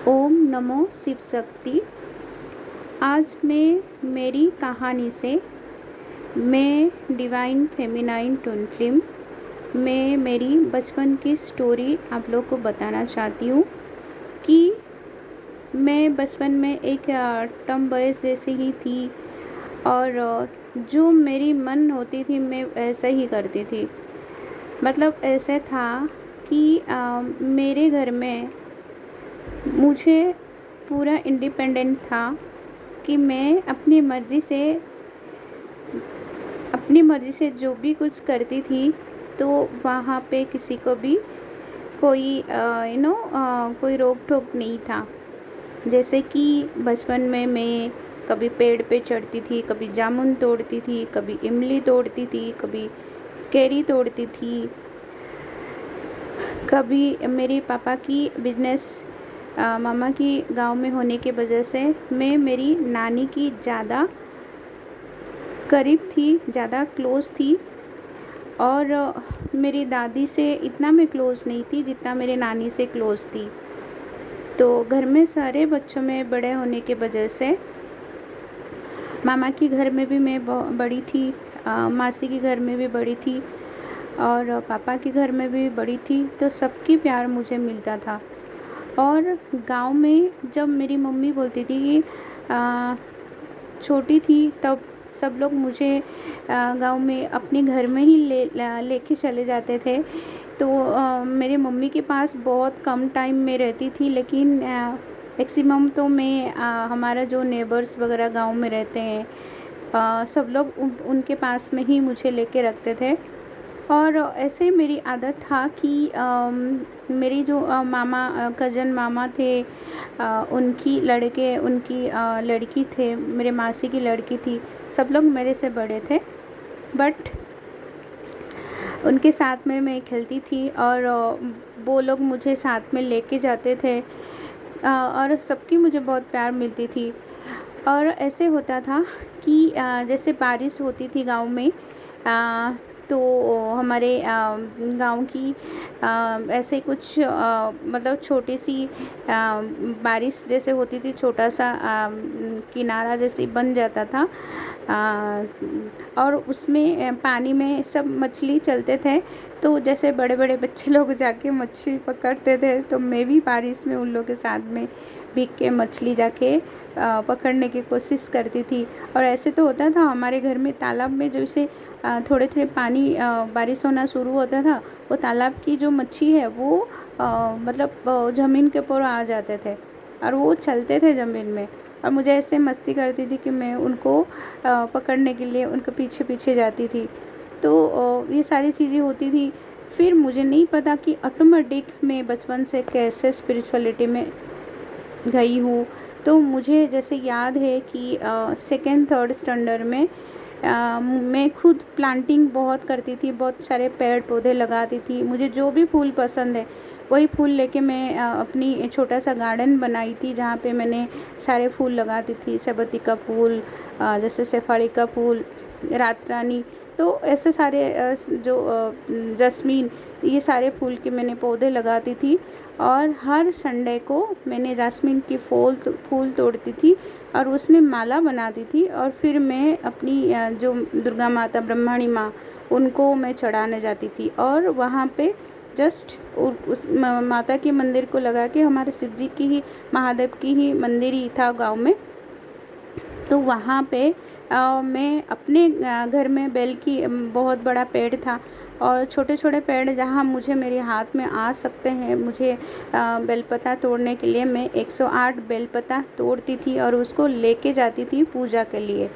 ओम नमो शिव शक्ति। आज मैं मेरी कहानी से मैं डिवाइन फेमिनाइन ट्विन फ्लेम मैं मेरी बचपन की स्टोरी आप लोग को बताना चाहती हूँ कि मैं बचपन में एक टम बॉयज़ जैसी ही थी और जो मेरी मन होती थी मैं ऐसा ही करती थी। मतलब ऐसे था कि मेरे घर में मुझे पूरा इंडिपेंडेंट था कि मैं अपनी मर्ज़ी से जो भी कुछ करती थी तो वहाँ पे किसी को भी कोई कोई रोक टोक नहीं था। जैसे कि बचपन में मैं कभी पेड़ पे चढ़ती थी, कभी जामुन तोड़ती थी, कभी इमली तोड़ती थी, कभी कैरी तोड़ती थी। कभी मेरे पापा की बिजनेस मामा की गांव में होने की वजह से मैं मेरी नानी की ज़्यादा करीब थी, ज़्यादा क्लोज़ थी और मेरी दादी से इतना मैं क्लोज़ नहीं थी जितना मेरे नानी से क्लोज़ थी। तो घर में सारे बच्चों में बड़े होने की वजह से मामा के घर में भी मैं बड़ी थी, मासी के घर में भी बड़ी थी और पापा के घर में भी बड़ी थी, तो सबकी प्यार मुझे मिलता था। और गांव में जब मेरी मम्मी बोलती थी कि छोटी थी तब सब लोग मुझे गांव में अपने घर में ही लेके चले जाते थे। तो मेरी मम्मी के पास बहुत कम टाइम में रहती थी, लेकिन मैक्सिमम तो मैं हमारा जो नेबर्स वगैरह गांव में रहते हैं सब लोग उनके पास में ही मुझे लेके रखते थे। और ऐसे ही मेरी आदत था कि मेरी जो कज़न मामा थे, उनकी लड़की थे, मेरे मासी की लड़की थी, सब लोग मेरे से बड़े थे बट उनके साथ में मैं खेलती थी और वो लोग मुझे साथ में लेके जाते थे और सबकी मुझे बहुत प्यार मिलती थी। और ऐसे होता था कि जैसे बारिश होती थी गांव में, तो हमारे गांव की ऐसे कुछ मतलब छोटी सी बारिश जैसे होती थी, छोटा सा किनारा जैसे बन जाता था और उसमें पानी में सब मछली चलते थे। तो जैसे बड़े बड़े बच्चे लोग जाके मछली पकड़ते थे, तो मैं भी बारिश में उन लोगों के साथ में भीग के मछली जाके पकड़ने की कोशिश करती थी। और ऐसे तो होता था हमारे घर में तालाब में, जैसे थोड़े थोड़े पानी बारिश होना शुरू होता था, वो तालाब की जो मच्छी है वो मतलब ज़मीन के ऊपर आ जाते थे और वो चलते थे ज़मीन में। और मुझे ऐसे मस्ती करती थी कि मैं उनको पकड़ने के लिए उनके पीछे पीछे जाती थी। तो ये सारी चीज़ें होती थी। फिर मुझे नहीं पता कि ऑटोमेटिक मैं बचपन से कैसे स्पिरिचुअलिटी में गई हूँ। तो मुझे जैसे याद है कि सेकेंड थर्ड स्टैंडर्ड में मैं खुद प्लांटिंग बहुत करती थी, बहुत सारे पेड़ पौधे लगाती थी। मुझे जो भी फूल पसंद है वही फूल लेके मैं अपनी छोटा सा गार्डन बनाई थी, जहाँ पे मैंने सारे फूल लगाती थी। सेबती का फूल, जैसे शेफाली का फूल, रात रानी, तो ऐसे सारे जस्मीन, ये सारे फूल के मैंने पौधे लगाती थी। और हर संडे को मैंने जास्मीन की फूल तोड़ती थी और उसमें माला बनाती थी और फिर मैं अपनी जो दुर्गा माता ब्रह्मणी माँ, उनको मैं चढ़ाने जाती थी। और वहाँ पे जस्ट उस माता के मंदिर को लगा के, हमारे शिव जी की ही, महादेव की ही मंदिर ही था गांव में, तो वहाँ पे मैं अपने घर में बेल की बहुत बड़ा पेड़ था और छोटे छोटे पेड़ जहाँ मुझे मेरे हाथ में आ सकते हैं, मुझे बेलपत्ता तोड़ने के लिए मैं 108 बेलपत्ता तोड़ती थी और उसको लेके जाती थी पूजा के लिए।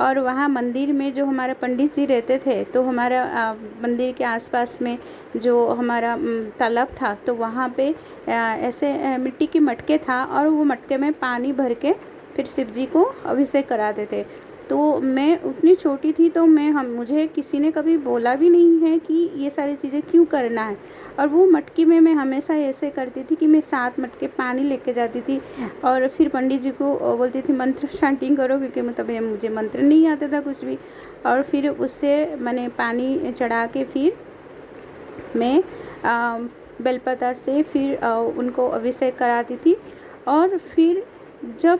और वहाँ मंदिर में जो हमारे पंडित जी रहते थे, तो हमारा मंदिर के आसपास में जो हमारा तालाब था, तो वहाँ पे ऐसे मिट्टी के मटके था और वो मटके में पानी भर के फिर शिव जी को अभिषेक कराते थे। तो मैं उतनी छोटी थी, तो मुझे किसी ने कभी बोला भी नहीं है कि ये सारी चीज़ें क्यों करना है। और वो मटकी में मैं हमेशा ऐसे करती थी कि मैं 7 मटके पानी लेके जाती थी और फिर पंडित जी को बोलती थी मंत्र स्टार्टिंग करो, क्योंकि मतलब मुझे मंत्र नहीं आता था कुछ भी। और फिर उससे मैंने पानी चढ़ा के फिर मैं बेलपता से फिर उनको अभिषेक कराती थी और फिर जब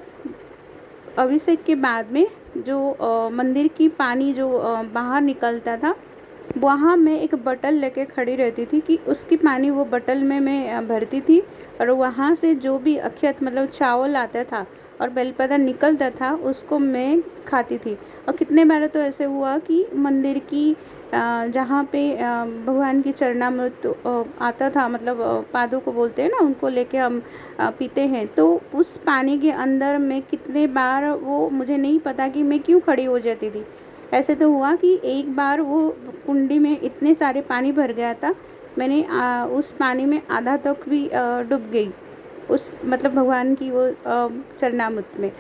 अभिषेक के बाद में जो मंदिर की पानी जो बाहर निकलता था, वहाँ मैं एक बटल लेके खड़ी रहती थी कि उसकी पानी वो बटल में मैं भरती थी, और वहाँ से जो भी अक्षत मतलब चावल आता था और बेलपत्र निकलता था उसको मैं खाती थी। और कितने बार तो ऐसे हुआ कि मंदिर की जहाँ पे भगवान की चरणामृत आता था, मतलब पादों को बोलते हैं ना, उनको लेके हम पीते हैं, तो उस पानी के अंदर मैं कितने बार, वो मुझे नहीं पता कि मैं क्यों खड़ी हो जाती थी। ऐसे तो हुआ कि एक बार वो कुंडी में इतने सारे पानी भर गया था, मैंने उस पानी में आधा तक भी डूब गई, उस मतलब भगवान की वो चरणामृत में।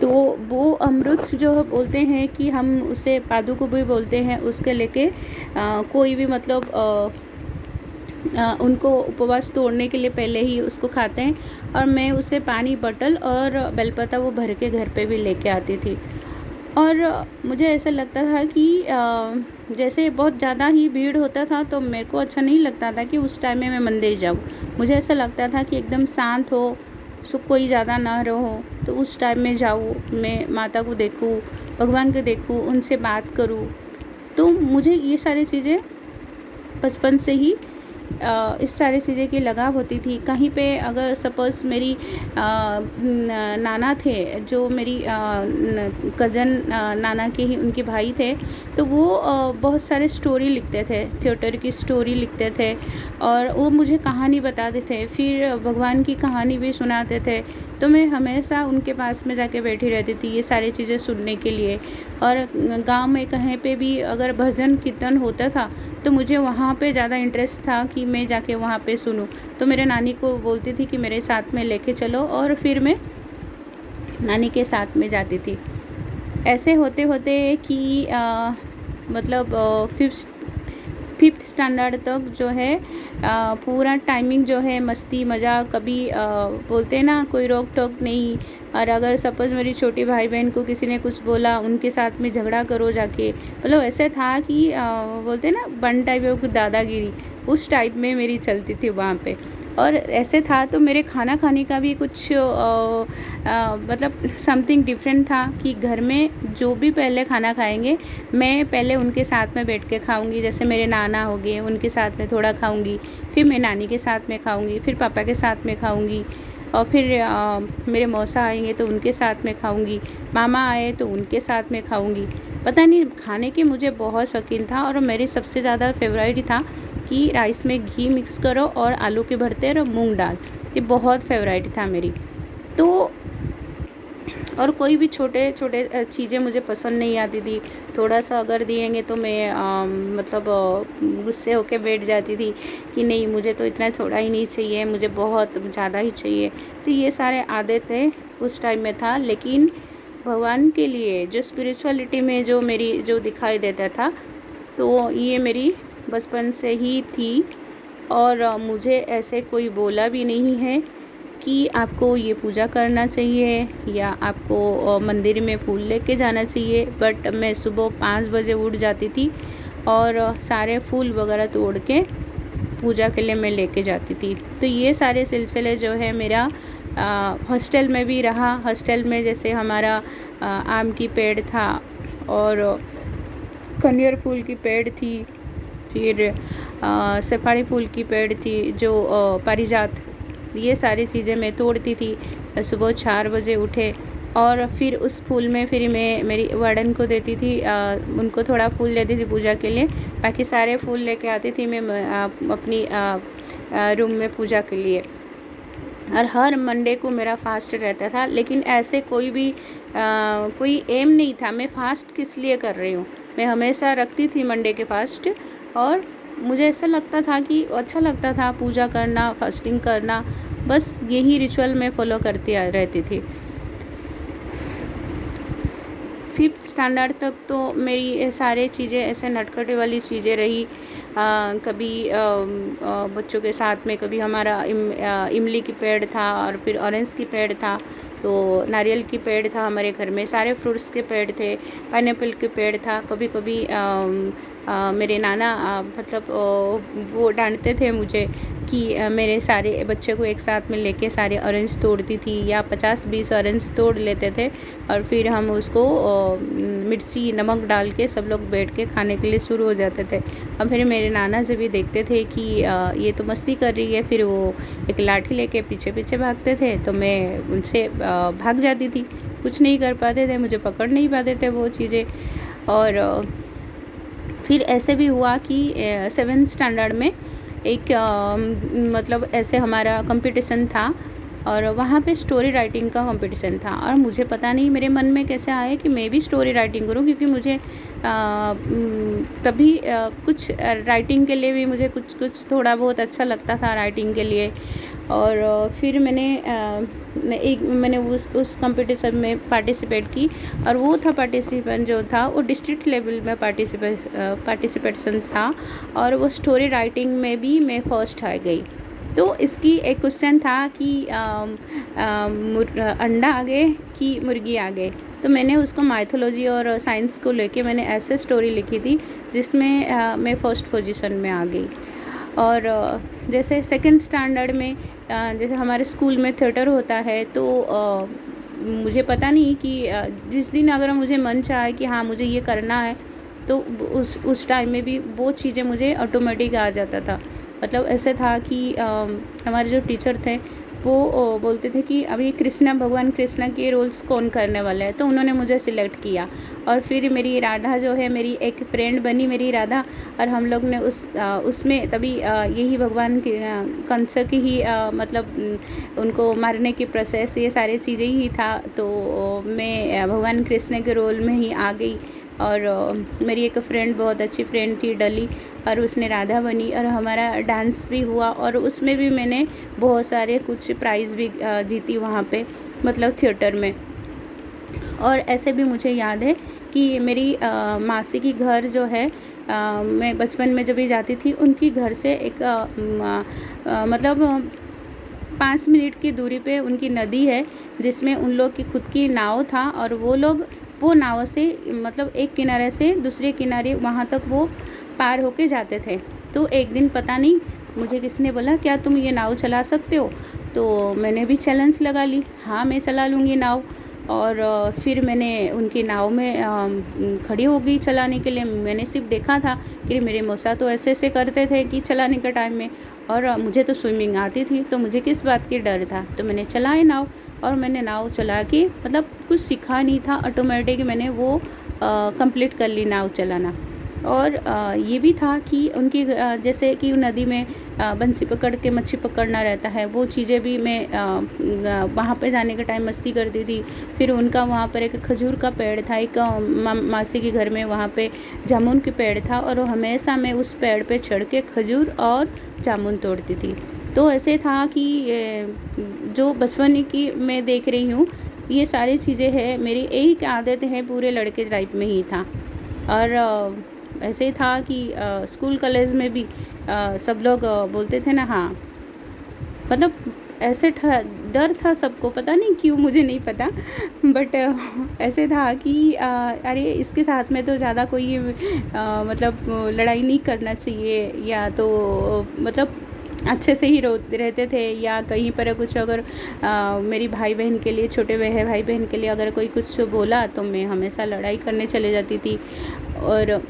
तो वो अमृत जो बोलते हैं कि हम उसे पादु को भी बोलते हैं, उसके लेके कोई भी मतलब उनको उपवास तोड़ने के लिए पहले ही उसको खाते हैं, और मैं उसे पानी बॉटल और बेलपत्ता वो भर के घर पे भी लेके आती थी। और मुझे ऐसा लगता था कि जैसे बहुत ज़्यादा ही भीड़ होता था तो मेरे को अच्छा नहीं लगता था कि उस टाइम में मैं मंदिर जाऊँ। मुझे ऐसा लगता था कि एकदम शांत हो, कोई ज़्यादा ना रहो, तो उस टाइम में जाऊँ, मैं माता को देखूँ, भगवान को देखूँ, उनसे बात करूँ। तो मुझे ये सारी चीज़ें बचपन से ही इस सारी चीज़ें की लगाव होती थी। कहीं पे अगर सपोज़ मेरी नाना थे, जो मेरी कज़न नाना के ही उनके भाई थे, तो वो बहुत सारे स्टोरी लिखते थे, थिएटर की स्टोरी लिखते थे, और वो मुझे कहानी बताते थे, फिर भगवान की कहानी भी सुनाते थे। तो मैं हमेशा उनके पास में जाके बैठी रहती थी ये सारी चीज़ें सुनने के लिए। और गांव में कहीं पे भी अगर भजन कीर्तन होता था तो मुझे वहाँ पे ज़्यादा इंटरेस्ट था कि मैं जाके वहाँ पे सुनूं। तो मेरे नानी को बोलती थी कि मेरे साथ में लेके चलो, और फिर मैं नानी के साथ में जाती थी। ऐसे होते होते कि मतलब फिफ्थ स्टैंडर्ड तक जो है पूरा टाइमिंग जो है मस्ती मज़ाक, कभी बोलते हैं ना कोई रोक टोक नहीं। और अगर सपोज़ मेरी छोटी भाई बहन को किसी ने कुछ बोला, उनके साथ में झगड़ा करो जाके, मतलब ऐसे था कि बोलते हैं ना वन टाइप ऑफ दादागिरी, उस टाइप में मेरी चलती थी वहाँ पे। और ऐसे था तो मेरे खाना खाने का भी कुछ मतलब समथिंग डिफरेंट था कि घर में जो भी पहले खाना खाएंगे, मैं पहले उनके साथ में बैठ के खाऊंगी। जैसे मेरे नाना हो गए, उनके साथ में थोड़ा खाऊंगी, फिर मैं नानी के साथ में खाऊंगी, फिर पापा के साथ में खाऊंगी, और फिर मेरे मौसा आएंगे तो उनके साथ में खाऊंगी, मामा आए तो उनके साथ में खाऊंगी। पता नहीं खाने की मुझे बहुत शौकीन था, और मेरी सबसे ज़्यादा फेवरेट था कि राइस में घी मिक्स करो और आलू के भरते और मूंग दाल, ये बहुत फेवरेट था मेरी। तो और कोई भी छोटे छोटे चीज़ें मुझे पसंद नहीं आती थी। थोड़ा सा अगर दिएंगे तो मैं मतलब गुस्से होके बैठ जाती थी कि नहीं, मुझे तो इतना थोड़ा ही नहीं चाहिए, मुझे बहुत ज़्यादा ही चाहिए। तो ये सारे आदतें उस टाइम में था। लेकिन भगवान के लिए जो स्पिरिचुअलिटी में जो मेरी जो दिखाई देता था, तो ये मेरी बचपन से ही थी। और मुझे ऐसे कोई बोला भी नहीं है कि आपको ये पूजा करना चाहिए या आपको मंदिर में फूल लेके जाना चाहिए। बट मैं सुबह 5 बजे उठ जाती थी और सारे फूल वगैरह तोड़ के पूजा के लिए मैं लेके जाती थी। तो ये सारे सिलसिले जो है मेरा हॉस्टल में भी रहा। हॉस्टल में जैसे हमारा आम की पेड़ था और कनेर फूल की पेड़ थी, फिर सफारी फूल की पेड़ थी, जो पारिजात, ये सारी चीज़ें मैं तोड़ती थी। सुबह 4 बजे उठे और फिर उस फूल में फिर मैं मेरी वार्डन को देती थी, उनको थोड़ा फूल देती थी पूजा के लिए। बाकी सारे फूल लेके आती थी मैं अपनी रूम में पूजा के लिए। और हर मंडे को मेरा फास्ट रहता था। लेकिन ऐसे कोई एम नहीं था मैं फ़ास्ट किस लिए कर रही हूँ। मैं हमेशा रखती थी मंडे के फास्ट, और मुझे ऐसा लगता था कि अच्छा लगता था पूजा करना, फास्टिंग करना, बस यही रिचुअल मैं फॉलो करती रहती थी। 5th स्टैंडर्ड तक तो मेरी ये सारे चीज़ें ऐसे नटखटे वाली चीज़ें रही। कभी बच्चों के साथ में कभी हमारा इमली की पेड़ था और फिर ऑरेंज की पेड़ था, तो नारियल की पेड़ था हमारे घर में, सारे फ्रूट्स के पेड़ थे, पाइनएप्पल के पेड़ था। कभी कभी मेरे नाना मतलब वो डांटते थे मुझे कि मेरे सारे बच्चे को एक साथ में लेके सारे ऑरेंज तोड़ती थी, या 50-20 ऑरेंज तोड़ लेते थे और फिर हम उसको मिर्ची नमक डाल के सब लोग बैठ के खाने के लिए शुरू हो जाते थे। और फिर मेरे नाना जब भी देखते थे कि ये तो मस्ती कर रही है, फिर वो एक लाठी लेके पीछे पीछे भागते थे, तो मैं उनसे भाग जाती थी। कुछ नहीं कर पाते थे, मुझे पकड़ नहीं पाते थे वो चीज़ें। और फिर ऐसे भी हुआ कि 7th स्टैंडर्ड में एक मतलब ऐसे हमारा कंपटीशन था और वहाँ पे स्टोरी राइटिंग का कंपटीशन था, और मुझे पता नहीं मेरे मन में कैसे आया कि मैं भी स्टोरी राइटिंग करूँ, क्योंकि मुझे तभी कुछ राइटिंग के लिए भी मुझे कुछ कुछ थोड़ा बहुत अच्छा लगता था राइटिंग के लिए। और फिर मैंने उस कंपटीशन में पार्टिसिपेट की, और वो था पार्टिसिपेंट जो था वो डिस्ट्रिक्ट लेवल में पार्टिसिपेशन था, और वो स्टोरी राइटिंग में भी मैं फर्स्ट आ गई। तो इसकी एक क्वेश्चन था कि अंडा आगे कि मुर्गी आगे, तो मैंने उसको माइथोलॉजी और साइंस को लेके मैंने ऐसे स्टोरी लिखी थी जिसमें मैं फर्स्ट पोजीशन में आ गई। और जैसे 2nd स्टैंडर्ड में जैसे हमारे स्कूल में थिएटर होता है, तो मुझे पता नहीं कि जिस दिन अगर मुझे मन चाहे कि हाँ मुझे ये करना है, तो उस टाइम में भी वो चीज़ें मुझे ऑटोमेटिक आ जाता था। मतलब ऐसे था कि हमारे जो टीचर थे वो बोलते थे कि अभी भगवान कृष्णा के रोल्स कौन करने वाला है, तो उन्होंने मुझे सिलेक्ट किया। और फिर मेरी राधा जो है, मेरी एक फ्रेंड बनी मेरी राधा, और हम लोग ने उसमें तभी यही भगवान के कंस की ही मतलब उनको मारने की प्रोसेस, ये सारी चीज़ें ही था। तो मैं भगवान कृष्ण के रोल में ही आ गई। और मेरी एक फ्रेंड, बहुत अच्छी फ्रेंड थी डली, और उसने राधा बनी, और हमारा डांस भी हुआ, और उसमें भी मैंने बहुत सारे कुछ प्राइज़ भी जीती वहाँ पे, मतलब थिएटर में। और ऐसे भी मुझे याद है कि मेरी मासी की घर जो है, मैं बचपन में जब भी जाती थी उनकी घर से एक मतलब 5 मिनट की दूरी पे उनकी नदी है, जिसमें उन लोग की खुद की नाव था, और वो लोग वो नाव से मतलब एक किनारे से दूसरे किनारे वहाँ तक वो पार होके जाते थे। तो एक दिन पता नहीं मुझे किसने बोला, क्या तुम ये नाव चला सकते हो? तो मैंने भी चैलेंज लगा ली, हाँ मैं चला लूँगी नाव। और फिर मैंने उनकी नाव में खड़ी हो गई चलाने के लिए। मैंने सिर्फ देखा था कि मेरे मौसा तो ऐसे ऐसे करते थे कि चलाने के टाइम में, और मुझे तो स्विमिंग आती थी, तो मुझे किस बात की डर था। तो मैंने चलाई नाव, और मैंने नाव चला के मतलब कुछ सीखा नहीं था, ऑटोमेटिक मैंने वो कंप्लीट कर ली नाव चलाना। और ये भी था कि उनकी जैसे कि नदी में बंसी पकड़ के मच्छी पकड़ना रहता है, वो चीज़ें भी मैं वहाँ पे जाने के टाइम मस्ती करती थी। फिर उनका वहाँ पर एक खजूर का पेड़ था, एक मासी के घर में वहाँ पे जामुन के पेड़ था, और हमेशा मैं उस पेड़ पे चढ़ के खजूर और जामुन तोड़ती थी। तो ऐसे था कि जो बचपन की मैं देख रही हूँ, ये सारी चीज़ें हैं मेरी एक आदत है, पूरे लड़के लाइफ में ही था। और ऐसे था कि स्कूल कॉलेज में भी सब लोग बोलते थे ना, हाँ मतलब ऐसे डर था सबको, पता नहीं क्यों, मुझे नहीं पता, बट ऐसे था कि अरे इसके साथ में तो ज़्यादा कोई मतलब लड़ाई नहीं करना चाहिए, या तो मतलब अच्छे से ही रहते थे, या कहीं पर कुछ अगर मेरी भाई बहन के लिए, छोटे भाई बहन के लिए अगर कोई कुछ बोला, तो मैं हमेशा लड़ाई करने चले जाती थी। और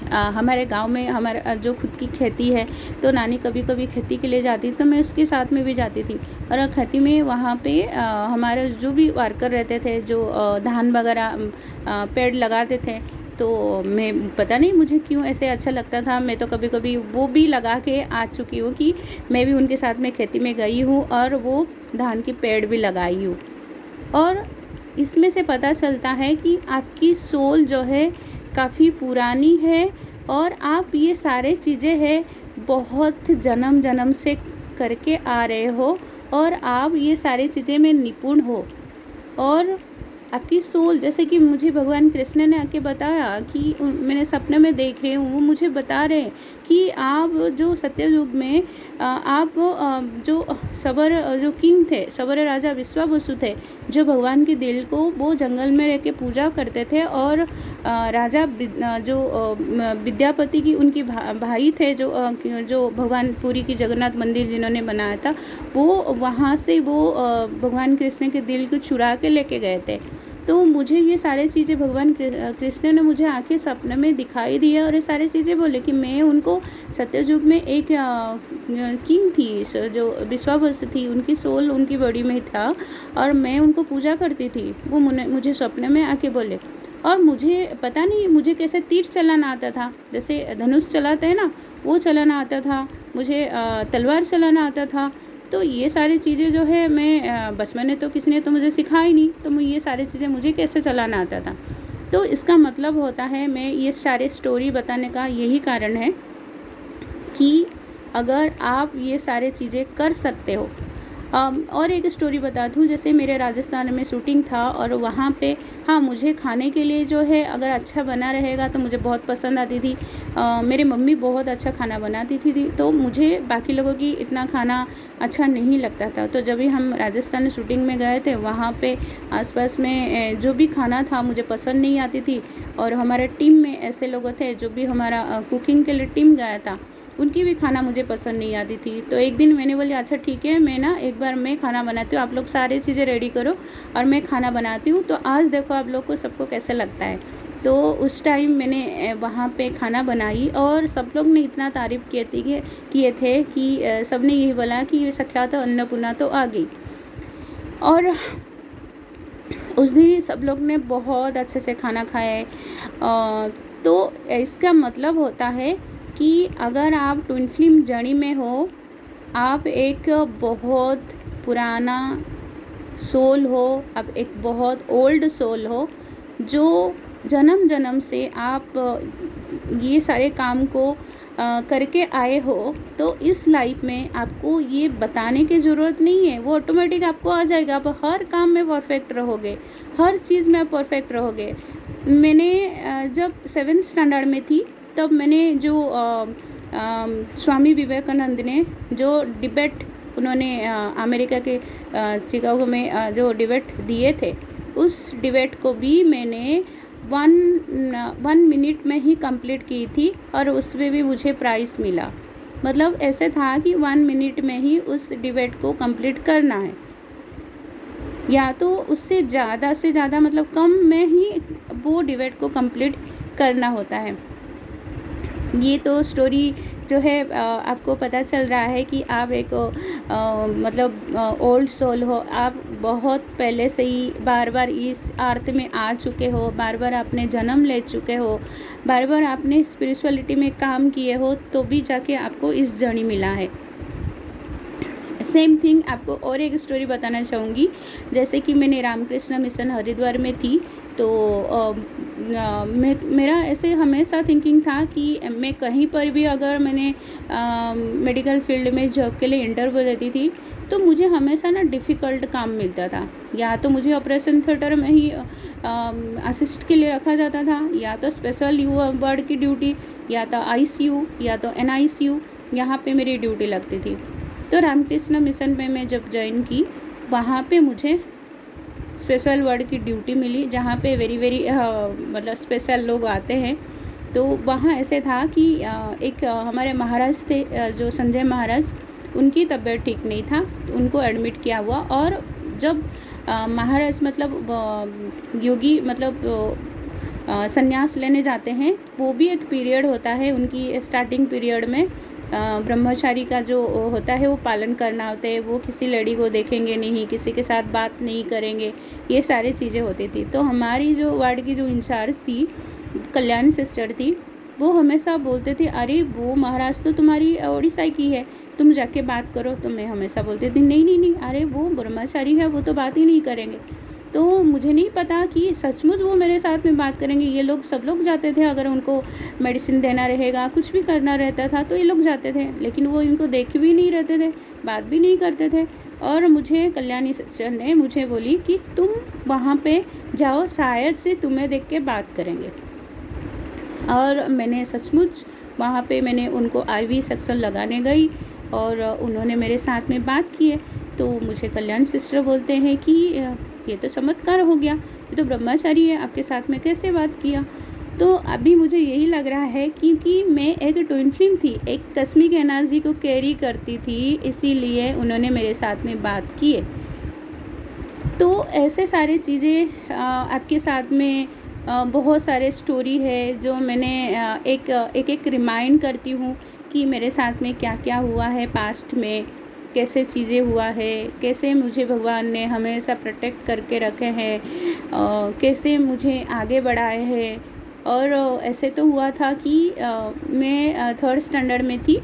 हमारे गांव में हमारा जो खुद की खेती है, तो नानी कभी कभी खेती के लिए जाती थी, तो मैं उसके साथ में भी जाती थी। और खेती में वहाँ पे हमारे जो भी वर्कर रहते थे, जो धान वगैरह पेड़ लगाते थे, तो मैं पता नहीं मुझे क्यों ऐसे अच्छा लगता था, मैं तो कभी कभी वो भी लगा के आ चुकी हूँ कि मैं भी उनके साथ में खेती में गई हूँ, और वो धान की पेड़ भी लगाई हूँ। और इसमें से पता चलता है कि आपकी सोल जो है काफ़ी पुरानी है, और आप ये सारे चीज़ें हैं बहुत जन्म जन्म से करके आ रहे हो, और आप ये सारी चीज़ें में निपुण हो। और आपकी सोल, जैसे कि मुझे भगवान कृष्ण ने आके बताया कि मैंने सपने में देख रही हूँ, वो मुझे बता रहे हैं कि आप जो सत्ययुग में आप जो सबर जो किंग थे, सबर राजा विश्वावसु थे, जो भगवान के दिल को वो जंगल में रह के पूजा करते थे, और राजा जो विद्यापति की उनकी भाई थे, जो भगवान पुरी की जगन्नाथ मंदिर जिन्होंने बनाया था, वो वहाँ से वो भगवान कृष्ण के दिल को चुरा के लेके गए थे। तो मुझे ये सारी चीज़ें भगवान कृष्ण ने मुझे आके सपने में दिखाई दिया, और ये सारी चीज़ें बोले कि मैं उनको सत्ययुग में एक किंग थी, जो विश्वावसु थी, उनकी सोल उनकी बॉडी में था, और मैं उनको पूजा करती थी। वो मुझे सपने में आके बोले। और मुझे पता नहीं मुझे कैसे तीर चलाना आता था, जैसे धनुष चलाते हैं ना, वो चलाना आता था मुझे, तलवार चलाना आता था। तो ये सारी चीज़ें जो है मैं बचपन में तो किसी ने तो मुझे सिखाई नहीं, तो ये सारी चीज़ें मुझे कैसे चलाना आता था। तो इसका मतलब होता है, मैं ये सारे स्टोरी बताने का यही कारण है कि अगर आप ये सारे चीज़ें कर सकते हो। और एक स्टोरी बताती हूँ, जैसे मेरे राजस्थान में शूटिंग था, और वहाँ पे हाँ, मुझे खाने के लिए जो है अगर अच्छा बना रहेगा तो मुझे बहुत पसंद आती थी। मेरी मम्मी बहुत अच्छा खाना बनाती थी, तो मुझे बाकी लोगों की इतना खाना अच्छा नहीं लगता था। तो जब भी हम राजस्थान शूटिंग में गए थे, वहाँ पे आसपास में जो भी खाना था मुझे पसंद नहीं आती थी, और हमारे टीम में ऐसे लोग थे जो भी हमारा कुकिंग के लिए टीम गया था, उनकी भी खाना मुझे पसंद नहीं आती थी। तो एक दिन मैंने बोली अच्छा ठीक है, मैं ना एक बार मैं खाना बनाती हूँ, आप लोग सारी चीज़ें रेडी करो और मैं खाना बनाती हूँ, तो आज देखो आप लोग को सबको कैसे लगता है। तो उस टाइम मैंने वहाँ पे खाना बनाई, और सब लोग ने इतना तारीफ़ किए थे कि सब ने यही बोला कि ये सख्यात अन्नपूर्णा तो आ गई। और उस दिन सब लोग ने बहुत अच्छे से खाना खाए। तो इसका मतलब होता है कि अगर आप ट्विन फ्लेम जर्नी में हो, आप एक बहुत पुराना सोल हो, आप एक बहुत ओल्ड सोल हो, जो जन्म जन्म से आप ये सारे काम को करके आए हो, तो इस लाइफ में आपको ये बताने की ज़रूरत नहीं है, वो ऑटोमेटिक आपको आ जाएगा। आप हर काम में परफेक्ट रहोगे, हर चीज़ में परफेक्ट रहोगे। मैंने जब 7th स्टैंडर्ड में थी, तब मैंने जो स्वामी विवेकानंद ने जो डिबेट उन्होंने अमेरिका के शिकागो में जो डिबेट दिए थे, उस डिबेट को भी मैंने 1 मिनट में ही कंप्लीट की थी, और उसमें भी मुझे प्राइज़ मिला। मतलब ऐसे था कि 1 मिनट में ही उस डिबेट को कंप्लीट करना है, या तो उससे ज़्यादा से ज़्यादा मतलब कम में ही वो डिबेट को कंप्लीट करना होता है। ये तो स्टोरी जो है आपको पता चल रहा है कि आप एक मतलब ओल्ड सोल हो, आप बहुत पहले से ही बार बार इस अर्थ में आ चुके हो, बार बार आपने जन्म ले चुके हो, बार बार आपने स्पिरिचुअलिटी में काम किए हो, तो भी जाके आपको इस जर्नी मिला है। सेम थिंग आपको और एक स्टोरी बताना चाहूँगी। जैसे कि मैंने रामकृष्ण मिशन हरिद्वार में थी, तो मेरा ऐसे हमेशा थिंकिंग था कि मैं कहीं पर भी अगर मैंने मेडिकल फील्ड में जॉब के लिए इंटरव्यू देती थी, तो मुझे हमेशा ना डिफ़िकल्ट काम मिलता था। या तो मुझे ऑपरेशन थिएटर में ही असिस्ट के लिए रखा जाता था, या तो स्पेशल वार्ड की ड्यूटी, या तो ICU, या तो NICU, यहाँ पे मेरी ड्यूटी लगती थी। तो रामकृष्ण मिशन में मैं जब ज्वाइन की, वहाँ पे मुझे स्पेशल वार्ड की ड्यूटी मिली, जहाँ पे वेरी मतलब स्पेशल लोग आते हैं। तो वहाँ ऐसे था कि एक हमारे महाराज थे, जो संजय महाराज, उनकी तबीयत ठीक नहीं था, तो उनको एडमिट किया हुआ। और जब महाराज मतलब योगी मतलब संन्यास लेने जाते हैं, वो भी एक पीरियड होता है उनकी, स्टार्टिंग पीरियड में ब्रह्मचारी का जो होता है वो पालन करना होता है। वो किसी लड़की को देखेंगे नहीं, किसी के साथ बात नहीं करेंगे, ये सारी चीज़ें होती थी। तो हमारी जो वार्ड की जो इंचार्ज थी, कल्याणी सिस्टर थी, वो हमेशा बोलते थे अरे वो महाराज तो तुम्हारी उड़ीसा की है, तुम जाके बात करो। तो मैं हमेशा बोलती थी नहीं नहीं नहीं, अरे वो ब्रह्मचारी है, वो तो बात ही नहीं करेंगे। तो मुझे नहीं पता कि सचमुच वो मेरे साथ में बात करेंगे। ये लोग सब लोग जाते थे, अगर उनको मेडिसिन देना रहेगा, कुछ भी करना रहता था तो ये लोग जाते थे, लेकिन वो इनको देख भी नहीं रहते थे, बात भी नहीं करते थे। और मुझे कल्याणी सिस्टर ने मुझे बोली कि तुम वहाँ पे जाओ, शायद से तुम्हें देख के बात करेंगे। और मैंने सचमुच वहाँ पे मैंने उनको IV सेक्शन लगाने गई और उन्होंने मेरे साथ में बात की है। तो मुझे कल्याण सिस्टर बोलते हैं कि ये तो चमत्कार हो गया, ये तो ब्रह्मचारी है, आपके साथ में कैसे बात किया। तो अभी मुझे यही लग रहा है क्योंकि मैं एक ट्विन फ्लेम थी, एक कस्मिक एनर्जी को कैरी करती थी, इसीलिए उन्होंने मेरे साथ में बात की है। तो ऐसे सारी चीज़ें आपके साथ में बहुत सारे स्टोरी है जो मैंने एक रिमाइंड करती हूँ कि मेरे साथ में क्या क्या हुआ है पास्ट में, कैसे चीज़ें हुआ है, कैसे मुझे भगवान ने हमेशा प्रोटेक्ट करके रखे हैं, कैसे मुझे आगे बढ़ाए हैं। और ऐसे तो हुआ था कि मैं 3rd स्टैंडर्ड में थी,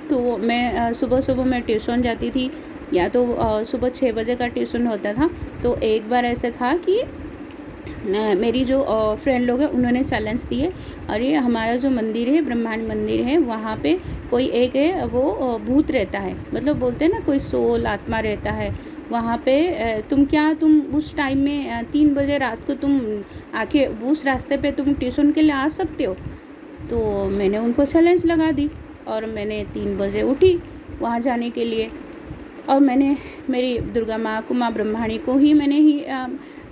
तो मैं सुबह सुबह मैं ट्यूशन जाती थी, या तो सुबह 6 बजे का ट्यूशन होता था। तो एक बार ऐसे था कि मेरी जो फ्रेंड लोग हैं उन्होंने चैलेंज दिए, अरे हमारा जो मंदिर है, ब्रह्मांड मंदिर है, वहाँ पे कोई एक है वो भूत रहता है, मतलब बोलते हैं ना कोई सोल आत्मा रहता है वहाँ पे। तुम उस टाइम में 3 बजे रात को तुम आके उस रास्ते पे तुम ट्यूशन के लिए आ सकते हो। तो मैंने उनको चैलेंज लगा दी और मैंने 3 बजे उठी वहाँ जाने के लिए। और मैंने मेरी दुर्गा माँ को, माँ ब्रह्माणी को ही मैंने ही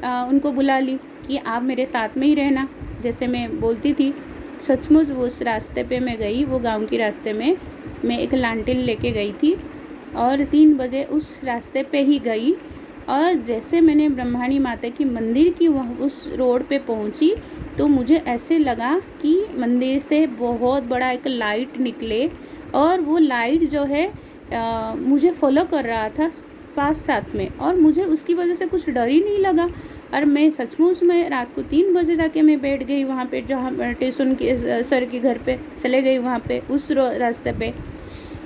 उनको बुला ली कि आप मेरे साथ में ही रहना, जैसे मैं बोलती थी। सचमुच वो उस रास्ते पे मैं गई, वो गांव के रास्ते में मैं एक लालटेन लेके गई थी और 3 बजे उस रास्ते पे ही गई। और जैसे मैंने ब्रह्माणी माता की मंदिर की उस रोड पे पहुंची, तो मुझे ऐसे लगा कि मंदिर से बहुत बड़ा एक लाइट निकले और वो लाइट जो है मुझे फॉलो कर रहा था पास साथ में, और मुझे उसकी वजह से कुछ डर ही नहीं लगा। और मैं सचमुच में रात को 3 बजे जाके मैं बैठ गई वहाँ पे, जहाँ ट्यूशन के सर के घर पे चले गई, वहाँ पे उस रास्ते पे।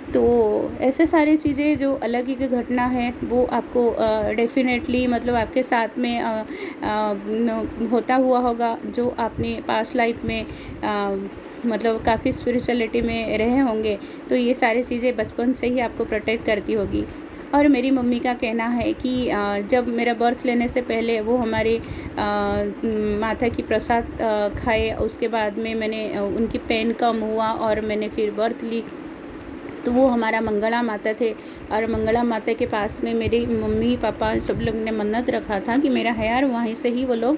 तो ऐसे सारी चीज़ें जो अलग ही की घटना है वो आपको डेफिनेटली मतलब आपके साथ में होता हुआ होगा, जो आपने पास्ट लाइफ में मतलब काफ़ी स्पिरिचुअलिटी में रहे होंगे। तो ये सारी चीज़ें बचपन से ही आपको प्रोटेक्ट करती होगी। और मेरी मम्मी का कहना है कि जब मेरा बर्थ लेने से पहले वो हमारे माता की प्रसाद खाए, उसके बाद में मैंने उनकी पेन कम हुआ और मैंने फिर बर्थ ली। तो वो हमारा मंगला माता थे, और मंगला माता के पास में मेरे मम्मी पापा सब लोग ने मन्नत रखा था कि मेरा हेयर वहीं से ही वो लोग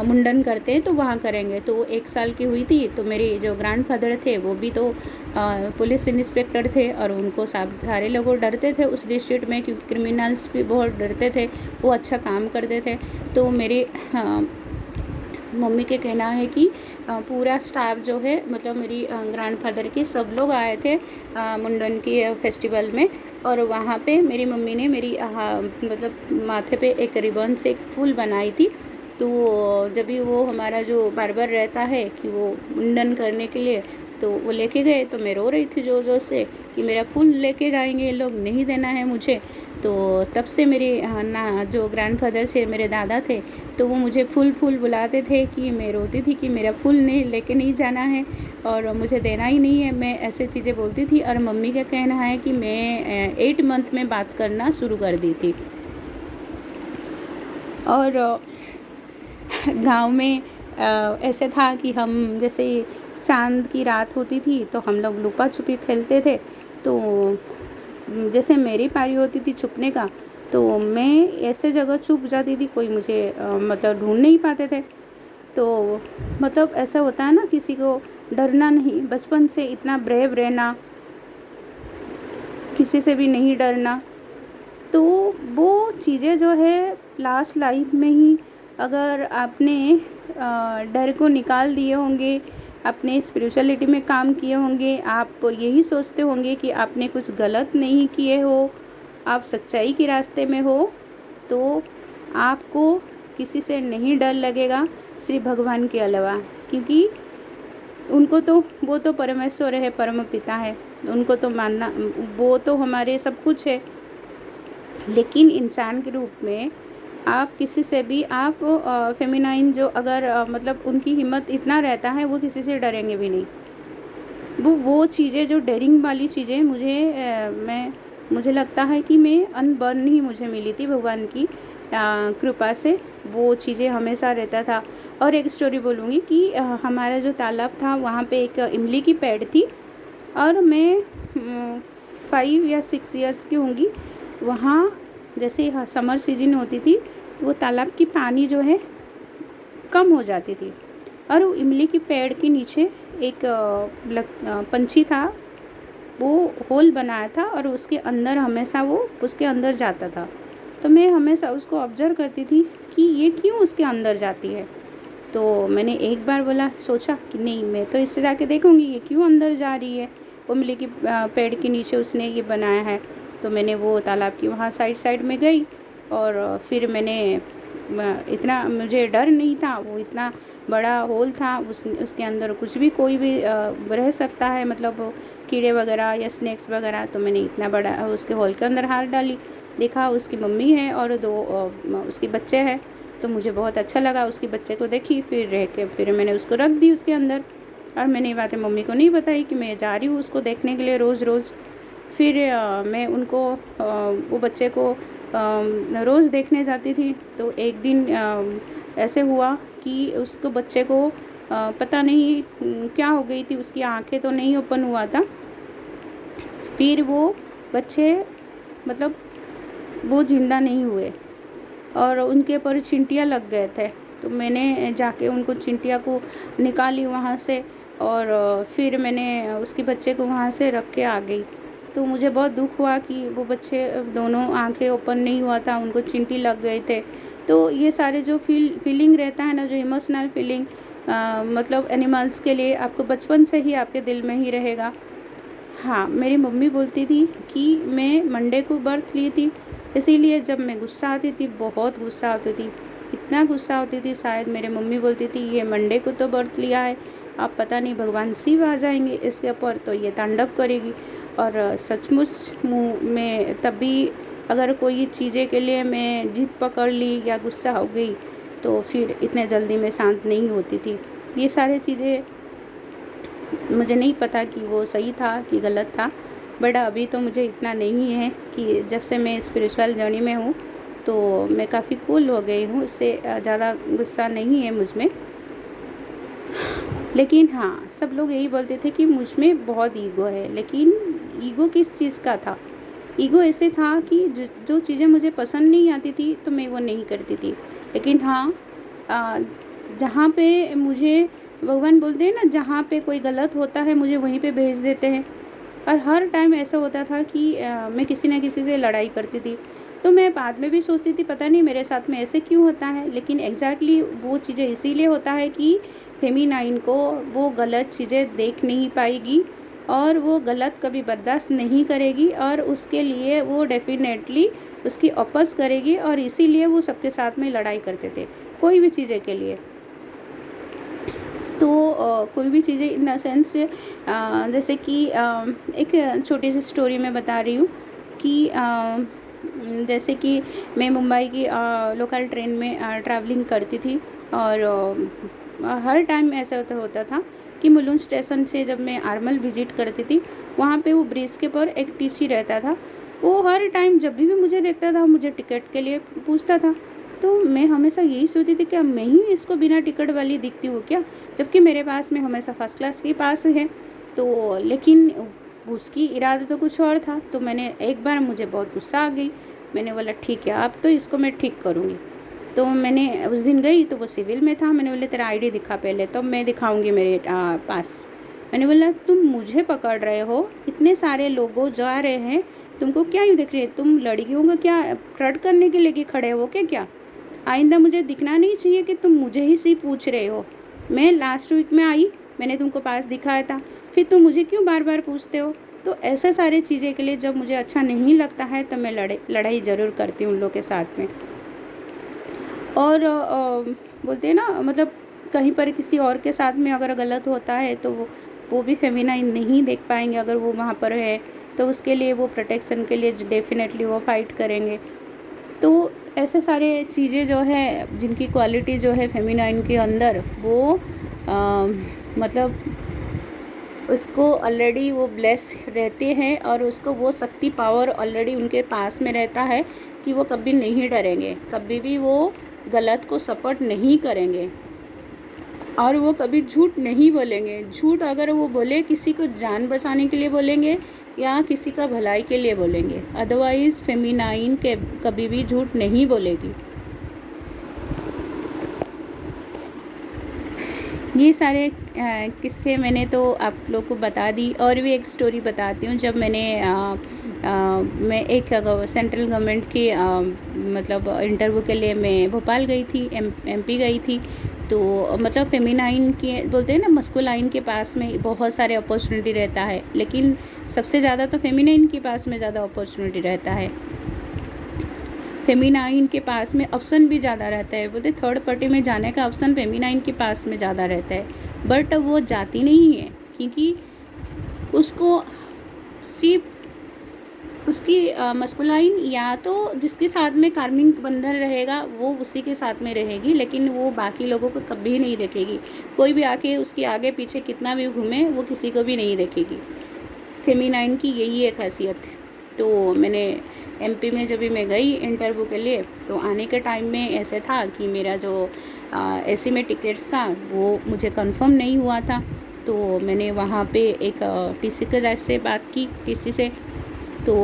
मुंडन करते हैं तो वहाँ करेंगे। तो 1 साल की हुई थी, तो मेरे जो ग्रैंडफादर थे वो भी तो पुलिस इंस्पेक्टर थे, और उनको सारे लोग डरते थे उस डिस्ट्रिक्ट में, क्योंकि क्रिमिनल्स भी बहुत डरते थे, वो अच्छा काम करते थे। तो मेरे मम्मी के कहना है कि पूरा स्टाफ जो है, मतलब मेरी ग्रैंडफादर के सब लोग आए थे मुंडन के फेस्टिवल में। और वहाँ पे मेरी मम्मी ने मेरी मतलब माथे पे एक रिबन से एक फूल बनाई थी। तो जब भी वो हमारा जो बार्बर रहता है कि वो मुंडन करने के लिए, तो वो लेके गए, तो मैं रो रही थी ज़ोर ज़ोर से कि मेरा फूल लेके जाएंगे ये लोग, नहीं देना है मुझे। तो तब से मेरे ना जो ग्रैंडफादर से मेरे दादा थे, तो वो मुझे फूल फूल बुलाते थे कि मैं रोती थी कि मेरा फूल नहीं लेके नहीं जाना है और मुझे देना ही नहीं है, मैं ऐसे चीज़ें बोलती थी। और मम्मी का कहना है कि मैं 8 मंथ में बात करना शुरू कर दी थी। और गांव में ऐसे था कि हम जैसे चांद की रात होती थी तो हम लोग लुका छुपी खेलते थे। तो जैसे मेरी पारी होती थी छुपने का, तो मैं ऐसे जगह छुप जाती थी, कोई मुझे मतलब ढूंढ नहीं पाते थे। तो मतलब ऐसा होता है ना, किसी को डरना नहीं, बचपन से इतना ब्रेव रहना, किसी से भी नहीं डरना। तो वो चीज़ें जो है लास्ट लाइफ में ही अगर आपने डर को निकाल दिए होंगे, अपने स्पिरिचुअलिटी में काम किए होंगे, आप यही सोचते होंगे कि आपने कुछ गलत नहीं किए हो, आप सच्चाई के रास्ते में हो, तो आपको किसी से नहीं डर लगेगा सिर्फ भगवान के अलावा। क्योंकि उनको तो वो तो परमेश्वर है, परम पिता है, उनको तो मानना, वो तो हमारे सब कुछ है। लेकिन इंसान के रूप में आप किसी से भी आप फेमिनाइन जो अगर मतलब उनकी हिम्मत इतना रहता है, वो किसी से डरेंगे भी नहीं। वो चीज़ें जो डेयरिंग वाली चीज़ें मुझे लगता है कि मैं अनबर्न ही मुझे मिली थी भगवान की कृपा से। वो चीज़ें हमेशा रहता था। और एक स्टोरी बोलूँगी कि हमारा जो तालाब था वहाँ पे एक इमली की पेड़ थी, और मैं 5 या 6 इयर्स की होंगी। वहाँ जैसे समर सीजन होती थी तो वो तालाब की पानी जो है कम हो जाती थी, और वो इमली की पेड़ के नीचे एक पंछी था, वो होल बनाया था और उसके अंदर हमेशा वो उसके अंदर जाता था। तो मैं हमेशा उसको ऑब्ज़र्व करती थी कि ये क्यों उसके अंदर जाती है। तो मैंने एक बार सोचा कि नहीं, मैं तो इससे जाके देखूँगी ये क्यों अंदर जा रही है। वो इमली की पेड़ के नीचे उसने ये बनाया है। तो मैंने वो तालाब की वहाँ साइड में गई, और फिर मैंने इतना मुझे डर नहीं था। वो इतना बड़ा होल था, उसके अंदर कुछ भी कोई भी रह सकता है, मतलब कीड़े वगैरह या स्नेक्स वगैरह। तो मैंने इतना बड़ा उसके होल के अंदर हाथ डाली, देखा उसकी मम्मी है और 2 उसके बच्चे हैं। तो मुझे बहुत अच्छा लगा, उसके बच्चे को देखी, फिर मैंने उसको रख दी उसके अंदर। और मैंने ये बातें मम्मी को नहीं बताई कि मैं जा रही हूँ उसको देखने के लिए रोज़। फिर मैं उनको वो बच्चे को रोज़ देखने जाती थी। तो एक दिन ऐसे हुआ कि उसको बच्चे को पता नहीं क्या हो गई थी, उसकी आँखें तो नहीं ओपन हुआ था। फिर वो बच्चे मतलब वो ज़िंदा नहीं हुए, और उनके ऊपर चिंटियाँ लग गए थे। तो मैंने जाके उनको चिंटिया को निकाली वहाँ से, और फिर मैंने उसके बच्चे को वहाँ से रख के आ गई। तो मुझे बहुत दुःख हुआ कि वो बच्चे दोनों आँखें ओपन नहीं हुआ था, उनको चिंटी लग गए थे। तो ये सारे जो फीलिंग रहता है ना, जो इमोशनल फीलिंग मतलब एनिमल्स के लिए आपको बचपन से ही आपके दिल में ही रहेगा। हाँ, मेरी मम्मी बोलती थी कि मैं मंडे को बर्थ ली थी, इसीलिए जब मैं गुस्सा आती थी, बहुत गुस्सा आती थी, इतना गुस्सा होती थी, शायद मेरे मम्मी बोलती थी ये मंडे को तो बर्थ लिया है, अब पता नहीं भगवान शिव आ जाएंगे इसके ऊपर तो ये तांडव करेगी। और सचमुच मुँह में तभी अगर कोई चीज़ें के लिए मैं जिद पकड़ ली या गुस्सा हो गई, तो फिर इतने जल्दी मैं शांत नहीं होती थी। ये सारी चीज़ें मुझे नहीं पता कि वो सही था कि गलत था, बट अभी तो मुझे इतना नहीं है कि जब से मैं स्पिरिचुअल जर्नी में हूँ तो मैं काफ़ी कूल हो गई हूँ, इससे ज़्यादा गुस्सा नहीं है मुझ में। लेकिन हाँ, सब लोग यही बोलते थे कि मुझ में बहुत ईगो है, लेकिन ईगो किस चीज़ का था? ईगो ऐसे था कि जो चीज़ें मुझे पसंद नहीं आती थी तो मैं वो नहीं करती थी। लेकिन हाँ, अ, जहाँ पे मुझे भगवान बोलते हैं ना, जहाँ पे कोई गलत होता है मुझे वहीं पे भेज देते हैं। और हर टाइम ऐसा होता था कि मैं किसी न किसी से लड़ाई करती थी। तो मैं बाद में भी सोचती थी पता नहीं मेरे साथ में ऐसे क्यों होता है, लेकिन एग्ज़ैक्टली वो चीज़ें इसीलिए होता है कि फेमिनाइन को वो गलत चीज़ें देख नहीं पाएगी, और वो गलत कभी बर्दाश्त नहीं करेगी, और उसके लिए वो डेफ़िनेटली उसकी अपोज़ करेगी, और इसीलिए वो सबके साथ में लड़ाई करते थे, कोई भी चीज़ें के लिए। तो कोई भी चीज़ें इन द सेंस जैसे कि एक छोटी सी स्टोरी मैं बता रही हूँ कि जैसे कि मैं मुंबई की लोकल ट्रेन में ट्रैवलिंग करती थी, और हर टाइम ऐसा होता था कि मुलुंड स्टेशन से जब मैं आरमल विज़िट करती थी, वहाँ पे वो ब्रिज के ऊपर एक टीसी रहता था। वो हर टाइम जब भी मुझे देखता था मुझे टिकट के लिए पूछता था। तो मैं हमेशा यही सोचती थी क्या मैं ही इसको बिना टिकट वाली दिखती हूँ क्या, जबकि मेरे पास में हमेशा फर्स्ट क्लास के पास है। तो लेकिन उसकी इरादा तो कुछ और था। तो मैंने एक बार मुझे बहुत गुस्सा आ गई, मैंने बोला ठीक है अब तो इसको मैं ठीक करूँगी। तो मैंने उस दिन गई तो वो सिविल में था, मैंने बोला तेरा आईडी दिखा पहले, तो मैं दिखाऊंगी मेरे पास। मैंने बोला तुम मुझे पकड़ रहे हो, इतने सारे लोगों जा रहे हैं, तुमको क्या यूँ दिख रही है, तुम लड़कियों का क्या फ्लर्ट करने के लिए खड़े हो क्या? आइंदा मुझे दिखना नहीं चाहिए कि तुम मुझे ही सी पूछ रहे हो। मैं लास्ट वीक में आई, मैंने तुमको पास दिखाया था, फिर तुम मुझे क्यों बार बार पूछते हो? तो ऐसे सारी चीज़ें के लिए जब मुझे अच्छा नहीं लगता है तो मैं लड़ाई ज़रूर करती हूँ उन लोग के साथ में। और बोलते हैं ना, मतलब कहीं पर किसी और के साथ में अगर गलत होता है तो वो भी फेमिनाइन नहीं देख पाएंगे, अगर वो वहाँ पर है तो उसके लिए वो प्रोटेक्शन के लिए डेफिनेटली वो फाइट करेंगे। तो ऐसे सारे चीज़ें जो है जिनकी क्वालिटी जो है फेमिनाइन के अंदर वो मतलब उसको ऑलरेडी वो ब्लेस रहते हैं और उसको वो शक्ति पावर ऑलरेडी उनके पास में रहता है कि वो कभी नहीं डरेंगे, कभी भी वो गलत को सपोर्ट नहीं करेंगे और वो कभी झूठ नहीं बोलेंगे। झूठ अगर वो बोले किसी को जान बचाने के लिए बोलेंगे या किसी का भलाई के लिए बोलेंगे, अदरवाइज़ फेमिनाइन के कभी भी झूठ नहीं बोलेगी। ये सारे किस्से मैंने तो आप लोग को बता दी। और भी एक स्टोरी बताती हूँ। जब मैं एक सेंट्रल गवर्नमेंट की मतलब इंटरव्यू के लिए मैं भोपाल गई थी, एमपी गई थी। तो मतलब फेमिनाइन के बोलते हैं ना, मस्कुलाइन के पास में बहुत सारे अपॉर्चुनिटी रहता है, लेकिन सबसे ज़्यादा तो फेमिनाइन के पास में ज़्यादा अपॉर्चुनिटी रहता है। फेमिनाइन के पास में ऑप्शन भी ज़्यादा रहता है, बोलते थर्ड पार्टी में जाने का ऑप्शन फेमिनाइन के पास में ज़्यादा रहता है, बट वो जाती नहीं है क्योंकि उसको सिर्फ उसकी मस्कुलाइन या तो जिसके साथ में कार्मिक बंधन रहेगा वो उसी के साथ में रहेगी, लेकिन वो बाकी लोगों को कभी नहीं देखेगी। कोई भी आके उसके आगे पीछे कितना भी घूमे वो किसी को भी नहीं देखेगी। फेमिनाइन की यही एक खासियत। तो मैंने एमपी में जब भी मैं गई इंटरव्यू के लिए, तो आने के टाइम में ऐसे था कि मेरा जो एसी में टिकट्स था वो मुझे कंफर्म नहीं हुआ था। तो मैंने वहाँ पे एक टीसी के से बात की, टीसी से। तो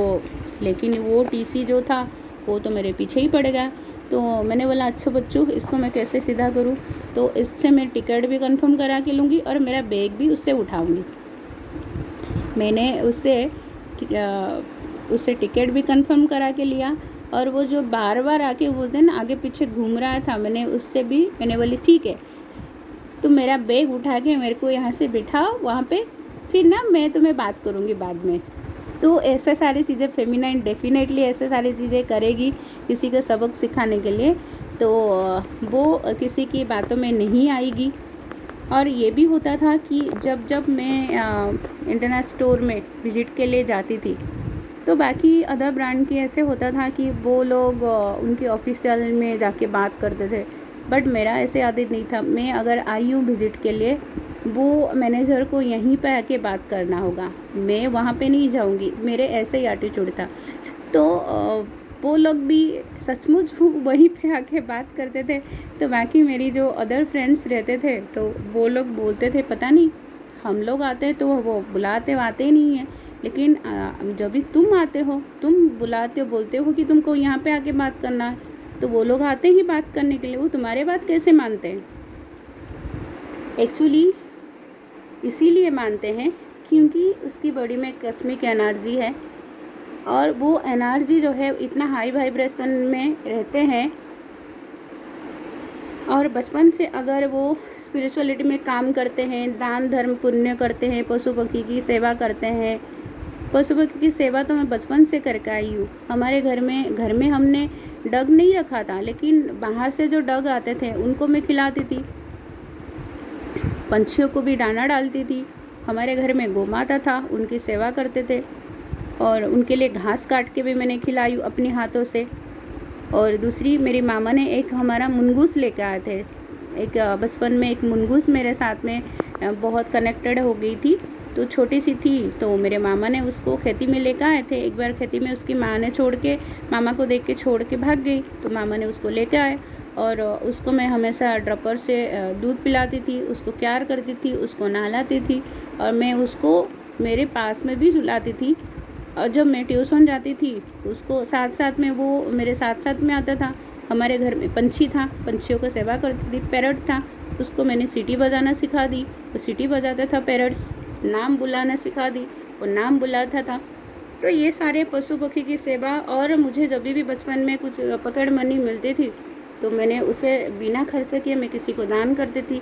लेकिन वो टीसी जो था वो तो मेरे पीछे ही पड़ गया। तो मैंने बोला अच्छा बच्चों, इसको मैं कैसे सीधा करूँ? तो इससे मैं टिकट भी कंफर्म करा के लूँगी और मेरा बैग भी उससे उठाऊँगी। मैंने उससे टिकट भी कंफर्म करा के लिया। और वो जो बार बार आके उस दिन आगे पीछे घूम रहा था, मैंने बोली ठीक है, तुम मेरा बैग उठा के मेरे को यहाँ से बिठाओ वहाँ पे, फिर ना मैं तुम्हें बात करूँगी बाद में। तो ऐसे सारी चीज़ें फेमिनाइन डेफिनेटली ऐसे सारी चीज़ें करेगी किसी को सबक सिखाने के लिए। तो वो किसी की बातों में नहीं आएगी। और ये भी होता था कि जब मैं इंटरनेट स्टोर में विज़िट के लिए जाती थी, तो बाकी अदर ब्रांड की ऐसे होता था कि वो लोग उनके ऑफिशियल में जाके बात करते थे, बट मेरा ऐसे आदत नहीं था। मैं अगर आई हूँ विज़िट के लिए, वो मैनेजर को यहीं पे आके बात करना होगा, मैं वहाँ पे नहीं जाऊँगी, मेरे ऐसे ही एटीट्यूड था। तो वो लोग भी सचमुच वहीं पे आके बात करते थे। तो बाकी मेरी जो अदर फ्रेंड्स रहते थे, तो वो लोग बोलते थे पता नहीं हम लोग आते तो वो बुलाते आते ही नहीं है, लेकिन जब भी तुम आते हो, तुम बुलाते हो, बोलते हो कि तुमको यहाँ पे आके बात करना है, तो वो लोग आते ही बात करने के लिए, वो तुम्हारे बात कैसे मानते हैं? एक्चुअली इसीलिए मानते हैं क्योंकि उसकी बॉडी में कस्मिक एनर्जी है, और वो एनर्जी जो है इतना हाई वाइब्रेशन में रहते हैं। और बचपन से अगर वो स्पिरिचुअलिटी में काम करते हैं, दान धर्म पुण्य करते हैं, पशु पक्षी की सेवा करते हैं। पशु पक्षी की सेवा तो मैं बचपन से करके आई हूँ। हमारे घर में हमने डग नहीं रखा था, लेकिन बाहर से जो डग आते थे उनको मैं खिलाती थी, पंछियों को भी दाना डालती थी। हमारे घर में गौ माता था, उनकी सेवा करते थे, और उनके लिए घास काट के भी मैंने खिलाई अपने हाथों से। और दूसरी, मेरी मामा ने एक हमारा मुनगूस लेकर आए थे। एक बचपन में एक मुनगूस मेरे साथ में बहुत कनेक्टेड हो गई थी। तो छोटी सी थी, तो मेरे मामा ने उसको खेती में लेकर आए थे। एक बार खेती में उसकी माँ ने छोड़ के, मामा को देख के छोड़ के भाग गई, तो मामा ने उसको लेकर आए, और उसको मैं हमेशा ड्रॉपर से दूध पिलाती थी, उसको प्यार करती थी, उसको नहलाती थी, और मैं उसको मेरे पास में भी झुलाती थी। और जब मैं ट्यूशन जाती थी, उसको साथ साथ में वो मेरे साथ साथ में आता था। हमारे घर में पंछी था, पंछियों को सेवा करती थी। पैरट था, उसको मैंने सीटी बजाना सिखा दी, वो सीटी बजाता था। पैरट्स नाम बुलाना सिखा दी, वो नाम बुलाता था। तो ये सारे पशु पक्षी की सेवा। और मुझे जब भी बचपन में कुछ पकड़ मनी मिलती थी, तो मैंने उसे बिना खर्च किए मैं किसी को दान करती थी।